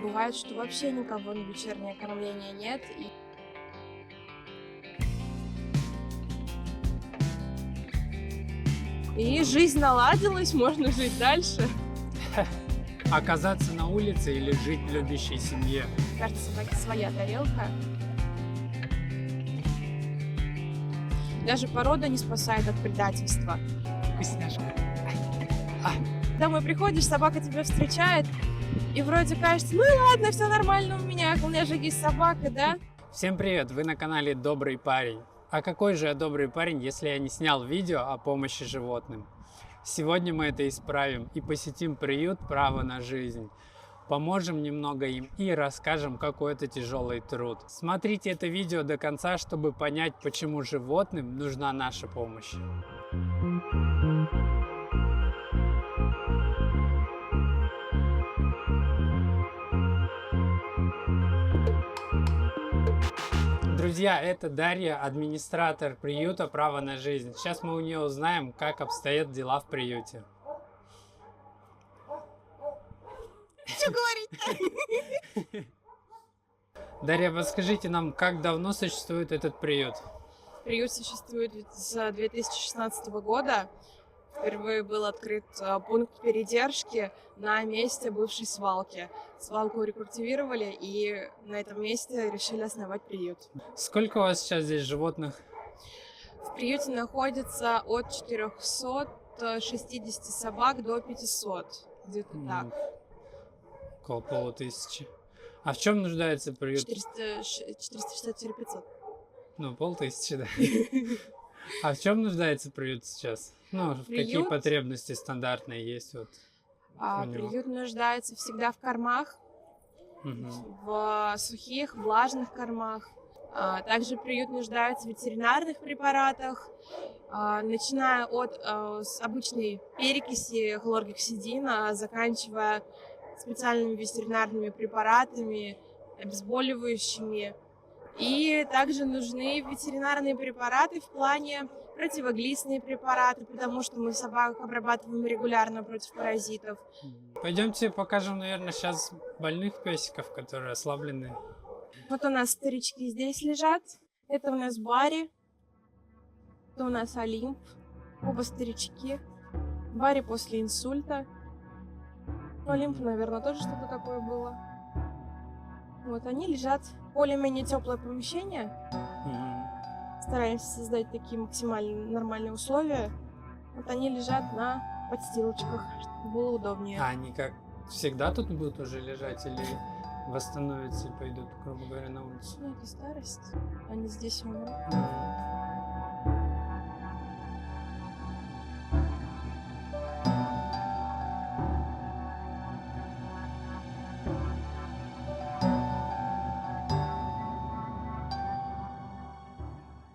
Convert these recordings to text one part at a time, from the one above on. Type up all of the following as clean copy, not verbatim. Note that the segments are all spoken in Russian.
бывает, что вообще никого на вечернее кормление нет. И жизнь наладилась, можно жить дальше. Оказаться на улице или жить в любящей семье? Кажется, своя тарелка. Даже порода не спасает от предательства. Вкусняшка. Домой приходишь, собака тебя встречает, и вроде кажется, ну и ладно, все нормально у меня же есть собака, да? Всем привет, вы на канале Добрый парень. А какой же я добрый парень, если я не снял видео о помощи животным? Сегодня мы это исправим и посетим приют «Право на жизнь». Поможем немного им и расскажем, какой это тяжелый труд. Смотрите это видео до конца, чтобы понять, почему животным нужна наша помощь. Друзья, это Дарья, администратор приюта «Право на жизнь». Сейчас мы у нее узнаем, как обстоят дела в приюте. Что говорить? Дарья, подскажите нам, как давно существует этот приют? Приют существует с 2016 года. Впервые был открыт пункт передержки на месте бывшей свалки. Свалку рекультивировали, и на этом месте решили основать приют. Сколько у вас сейчас здесь животных? В приюте находится от 460 собак до 500. Где-то так. Около 5000. А в чем нуждается приют? 460-500. Ну, 5000, да. А в чем нуждается приют сейчас? Ну, какие потребности стандартные есть? Вот, приют нуждается всегда в кормах, в сухих, влажных кормах. Также приют нуждается в ветеринарных препаратах, начиная от обычной перекиси хлоргексидина, заканчивая специальными ветеринарными препаратами, обезболивающими. И также нужны ветеринарные препараты в плане противоглистные препараты, потому что мы собак обрабатываем регулярно против паразитов. Пойдемте покажем, наверное, сейчас больных песиков, которые ослаблены. Вот у нас старички здесь лежат. Это у нас Барри. Это у нас Олимп. Оба старички. Барри после инсульта. У Олимпа, наверное, тоже что-то такое было. Вот они лежат в более-менее теплое помещение. Стараемся создать такие максимально нормальные условия. Вот они лежат на подстилочках, чтобы было удобнее. А они как всегда тут будут уже лежать или восстановятся и пойдут, грубо говоря, на улицу? Ну, это старость. Они здесь умрут.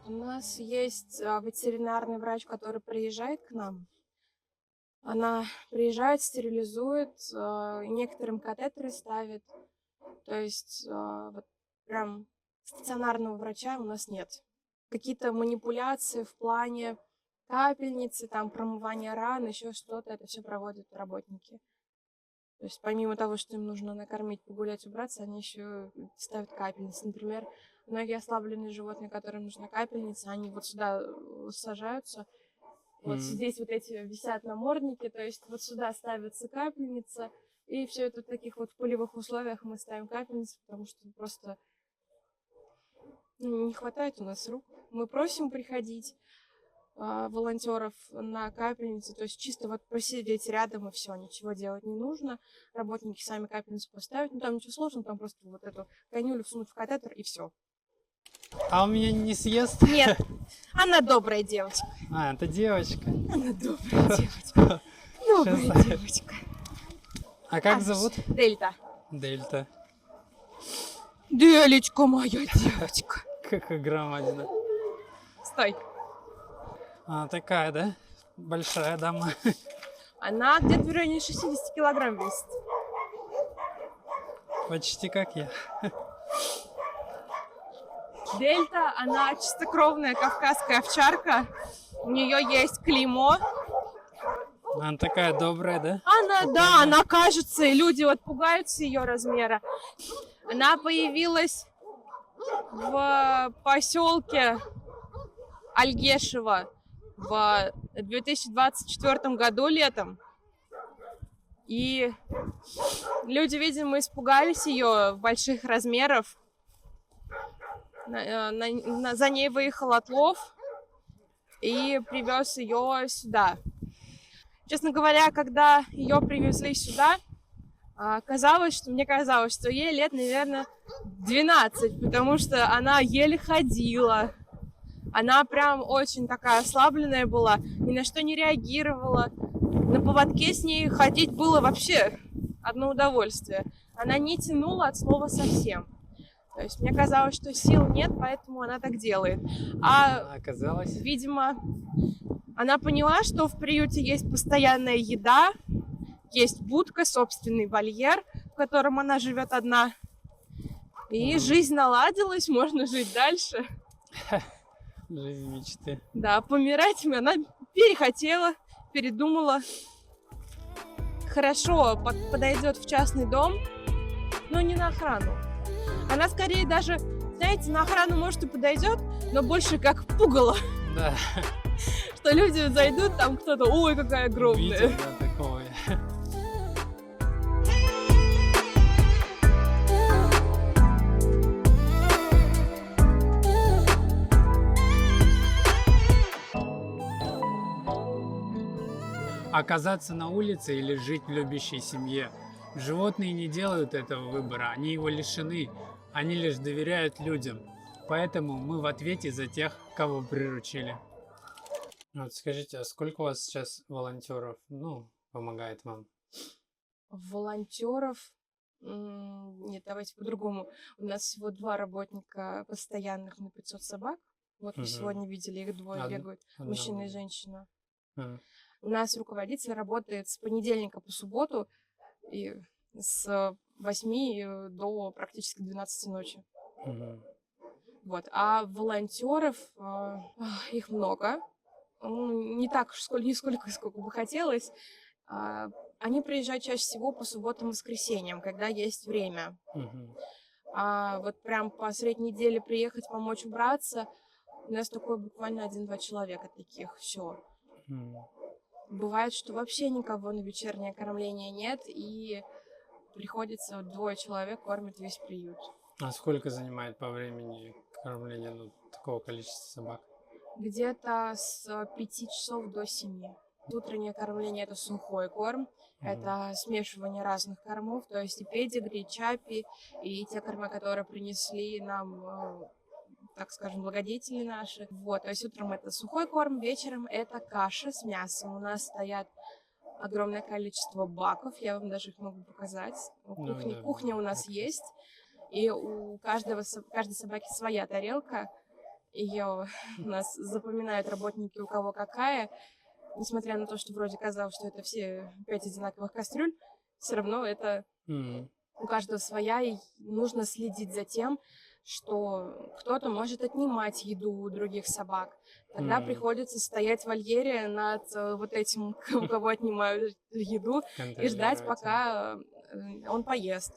У нас есть ветеринарный врач, который приезжает к нам. Она приезжает, стерилизует, некоторым катетеры ставит. То есть вот прям стационарного врача у нас нет. Какие-то манипуляции в плане капельницы, там промывания ран, еще что-то, это все проводят работники. То есть помимо того, что им нужно накормить, погулять, убраться, они еще ставят капельницы. Например, многие ослабленные животные, которым нужна капельница, они вот сюда сажаются. Вот здесь вот эти висят намордники, то есть вот сюда ставится капельница. И все это в таких вот полевых условиях мы ставим капельницу, потому что просто не хватает у нас рук. Мы просим приходить волонтеров на капельницу, то есть чисто вот посидеть рядом и все, ничего делать не нужно. Работники сами капельницу поставят, ну там ничего сложного, там просто вот эту конюлю всунуть в катетер и все. А у меня не съест? Нет, она добрая девочка. А, это девочка. Она добрая девочка. Добрая девочка. А как зовут? Дельта. Дельта. Делечка моя девочка. Как громадина. Стой. А, такая, да? Большая дама. Она где-то в районе 60 килограмм весит. Почти как я. Дельта, она чистокровная кавказская овчарка. У нее есть клеймо. Она такая добрая, да? Да, она кажется, и люди вот пугаются ее размера. Она появилась в поселке Альгешево в 2024 году летом. И люди, видимо, испугались ее больших размеров. За ней выехал отлов и привез ее сюда. Честно говоря, когда ее привезли сюда, мне казалось, что ей лет, наверное, 12, потому что она еле ходила. Она прям очень такая ослабленная была, ни на что не реагировала. На поводке с ней ходить было вообще одно удовольствие. Она не тянула от слова совсем. То есть мне казалось, что сил нет, поэтому она так делает. А оказалось, видимо, она поняла, что в приюте есть постоянная еда, есть будка, собственный вольер, в котором она живет одна. И жизнь наладилась, можно жить дальше. жизнь мечты. Да, помирать она перехотела, передумала. Хорошо подойдет в частный дом, но не на охрану. Она скорее даже, знаете, на охрану, может, и подойдет, но больше как пугало. Да. Что люди зайдут, там кто-то, ой, какая огромная. Видел, да, такое. Оказаться на улице или жить в любящей семье. Животные не делают этого выбора, они его лишены, они лишь доверяют людям. Поэтому мы в ответе за тех, кого приручили. Вот скажите, а сколько у вас сейчас волонтеров, помогает вам? Волонтеров? Нет, давайте по-другому. У нас всего 2 работника постоянных на 500 собак. Вот вы сегодня видели, их 2 бегают, мужчина и женщина. У нас руководитель работает с понедельника по субботу и с 8 до практически 12 ночи. Вот. А волонтеров, их много. Не так, сколько бы хотелось. Они приезжают чаще всего по субботам и воскресеньям, когда есть время. А вот прям по средней неделе приехать, помочь убраться, у нас такое буквально 1-2 человека таких, все. Бывает, что вообще никого на вечернее кормление нет, и приходится 2 человек кормить весь приют. А сколько занимает по времени кормление такого количества собак? Где-то с 5 часов до 7. Утреннее кормление – это сухой корм, это смешивание разных кормов, то есть и педигри, и чаппи, и те корма, которые принесли нам, так скажем, благодетели наши. Вот, то есть утром это сухой корм, вечером это каша с мясом. У нас стоят огромное количество баков, я вам даже их могу показать. Кухня у нас есть, и у каждой собаки своя тарелка. Ее у нас запоминают работники, у кого какая. Несмотря на то, что вроде казалось, что это все 5 одинаковых кастрюль, все равно это у каждого своя, и нужно следить за тем, что кто-то может отнимать еду у других собак. Тогда приходится стоять в вольере над вот этим, у кого отнимают еду, и ждать, пока он поест.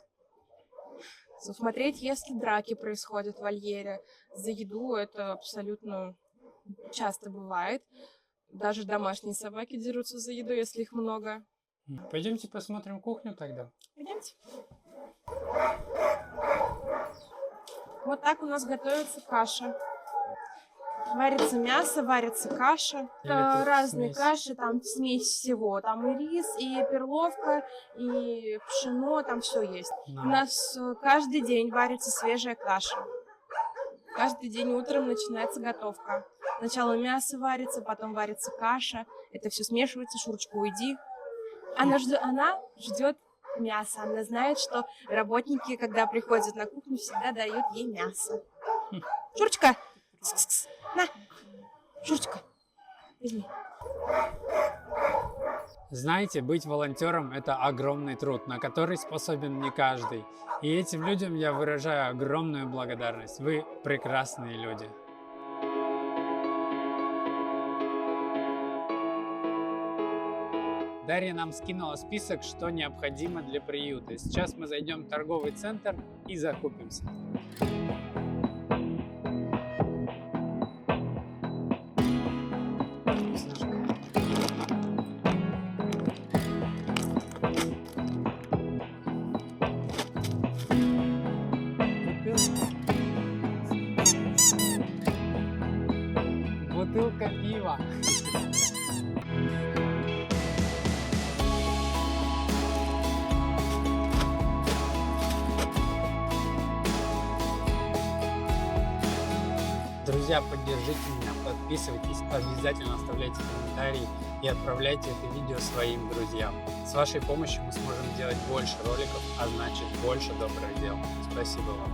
Смотреть, если драки происходят в вольере за еду, это абсолютно часто бывает. Даже домашние собаки дерутся за еду, если их много. Пойдемте посмотрим кухню тогда. Пойдемте. Вот так у нас готовится каша. Варится мясо, варится каша. Это разные каши, там смесь всего. Там и рис, и перловка, и пшено, там все есть. У нас каждый день варится свежая каша. Каждый день утром начинается готовка. Сначала мясо варится, потом варится каша. Это все смешивается. Шурочка, уйди. Она ждет мясо. Она знает, что работники, когда приходят на кухню, всегда дают ей мясо. Шурочка! На! Шурочка, возьми. Знаете, быть волонтером – это огромный труд, на который способен не каждый. И этим людям я выражаю огромную благодарность. Вы прекрасные люди. Дарья нам скинула список, что необходимо для приюта. Сейчас мы зайдем в торговый центр и закупимся. Бутылка пива. Друзья, поддержите меня, подписывайтесь, обязательно оставляйте комментарии и отправляйте это видео своим друзьям. С вашей помощью мы сможем делать больше роликов, а значит больше добрых дел. Спасибо вам.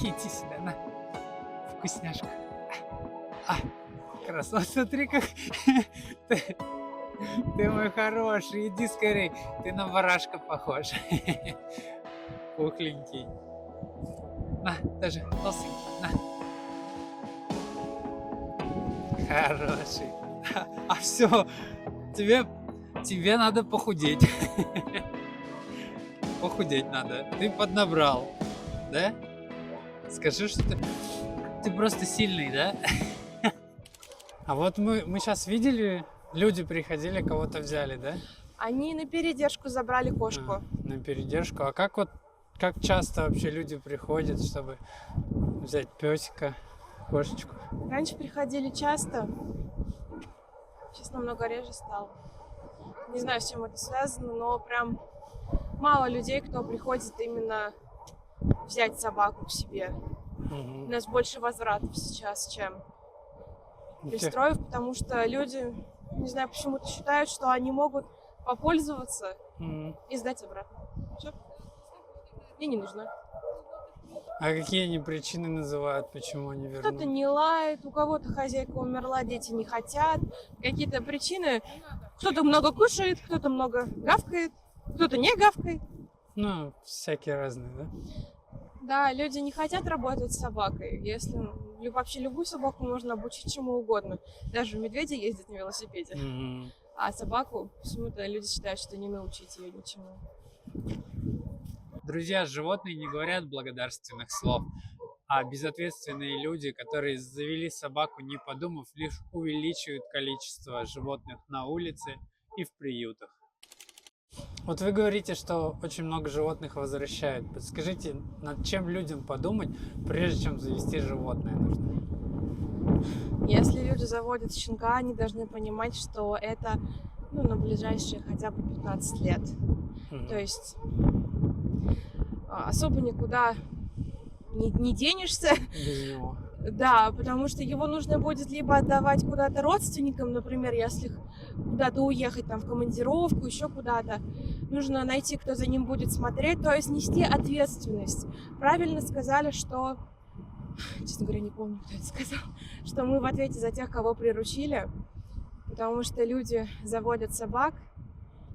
Иди сюда, на, вкусняшка. Красава, смотри, как ты мой хороший, иди скорей, ты на барашка похож. Пухленький. На, даже толстенький, на. Хороший. Все, тебе надо похудеть. Похудеть надо, ты поднабрал, да? Скажи, что ты просто сильный, да? А вот мы сейчас видели, люди приходили, кого-то взяли, да? Они на передержку забрали кошку. На передержку. А как часто вообще люди приходят, чтобы взять песика, кошечку? Раньше приходили часто, сейчас намного реже стало. Не знаю, с чем это связано, но прям мало людей, кто приходит именно взять собаку к себе. У нас больше возвратов сейчас, чем пристроев, потому что люди, не знаю, почему-то считают, что они могут попользоваться и сдать обратно. Все. Мне не нужно. А какие они причины называют, почему они вернули? Кто-то не лает, у кого-то хозяйка умерла, дети не хотят. Какие-то причины. Кто-то много кушает, кто-то много гавкает, кто-то не гавкает. Ну, всякие разные, да? Да, люди не хотят работать с собакой. Если вообще любую собаку можно обучить чему угодно. Даже медведя ездит на велосипеде. А собаку почему-то люди считают, что не научить ее ничему. Друзья, животные не говорят благодарственных слов, а безответственные люди, которые завели собаку, не подумав, лишь увеличивают количество животных на улице и в приютах. Вот вы говорите, что очень много животных возвращают. Подскажите, над чем людям подумать, прежде чем завести животное нужно? Если люди заводят щенка, они должны понимать, что это на ближайшие хотя бы 15 лет. То есть особо никуда не денешься. Без него. Да, потому что его нужно будет либо отдавать куда-то родственникам, например, если куда-то уехать там в командировку, еще куда-то. Нужно найти, кто за ним будет смотреть, то есть нести ответственность. Правильно сказали, что, честно говоря, не помню, кто это сказал, что мы в ответе за тех, кого приручили, потому что люди заводят собак,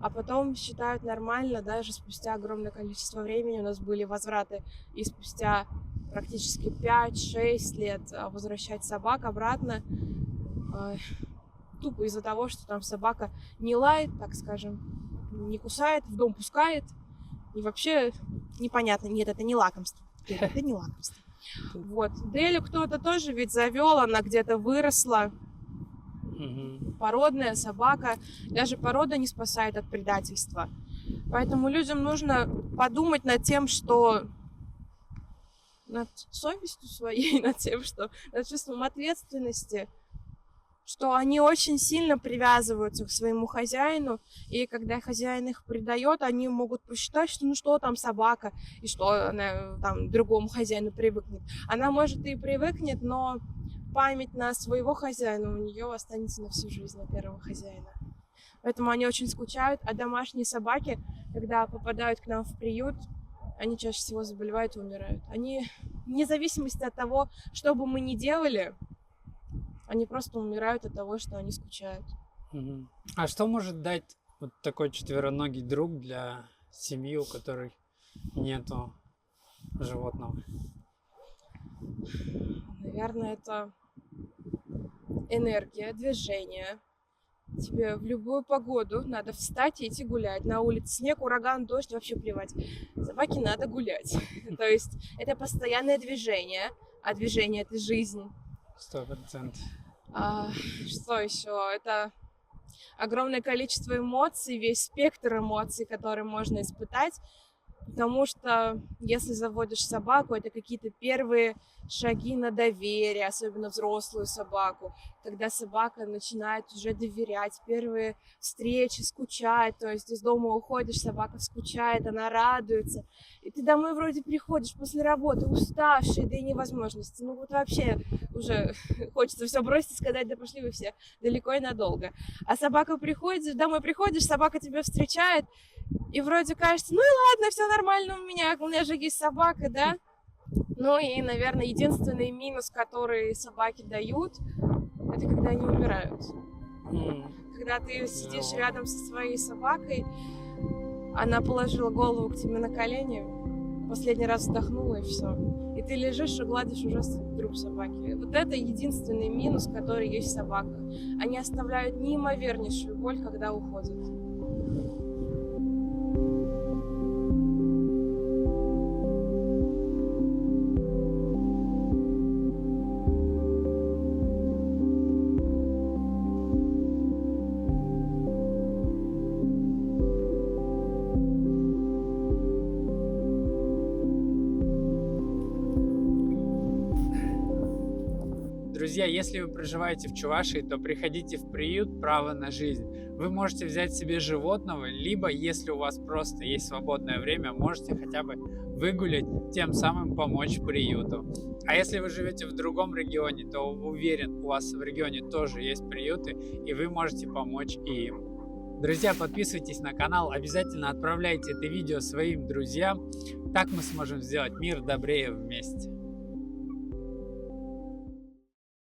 а потом считают нормально, даже спустя огромное количество времени у нас были возвраты, и спустя практически 5-6 лет возвращать собак обратно, тупо из-за того, что там собака не лает, так скажем, не кусает, в дом пускает, и вообще непонятно, нет, это не лакомство, это не лакомство. Вот, Делю кто-то тоже ведь завел, она где-то выросла, породная собака, даже порода не спасает от предательства. Поэтому людям нужно подумать над тем, что над совестью своей, над тем, что над чувством ответственности, что они очень сильно привязываются к своему хозяину, и когда хозяин их предает, они могут посчитать, что что там собака, и что она там другому хозяину привыкнет. Она может и привыкнет, но память на своего хозяина у нее останется на всю жизнь, на первого хозяина. Поэтому они очень скучают, а домашние собаки, когда попадают к нам в приют, они чаще всего заболевают и умирают. Они, вне зависимости от того, что бы мы ни делали, они просто умирают от того, что они скучают. Мгм. А что может дать вот такой четвероногий друг для семьи, у которой нету животного? Наверное, это энергия, движение. Тебе в любую погоду надо встать и идти гулять. На улице снег, ураган, дождь, вообще плевать. Собаке надо гулять. То есть это постоянное движение, а движение — это жизнь. 100%. Что еще? Это огромное количество эмоций, весь спектр эмоций, которые можно испытать. Потому что если заводишь собаку, это какие-то первые шаги на доверие, особенно взрослую собаку, когда собака начинает уже доверять, первые встречи, скучает, то есть из дома уходишь, собака скучает, она радуется, и ты домой вроде приходишь после работы уставший до невозможности, ну вот вообще уже хочется все бросить и сказать: да пошли вы все далеко и надолго. А собака приходит, домой приходишь, собака тебя встречает, и вроде кажется: ну и ладно, все нормально у меня же есть собака, да? Ну и, наверное, единственный минус, который собаки дают, это когда они умирают. Когда ты сидишь Тяжело. рядом со своей собакой, она положила голову к тебе на колени, последний раз вздохнула, и все. И ты лежишь и гладишь ужасный труп собаки. Вот это единственный минус, который есть в собаках. Они оставляют неимовернейшую боль, когда уходят. Друзья, если вы проживаете в Чувашии, то приходите в приют «Право на жизнь». Вы можете взять себе животного, либо, если у вас просто есть свободное время, можете хотя бы выгулять, тем самым помочь приюту. А если вы живете в другом регионе, то уверен, у вас в регионе тоже есть приюты, и вы можете помочь и им. Друзья, подписывайтесь на канал, обязательно отправляйте это видео своим друзьям, так мы сможем сделать мир добрее вместе.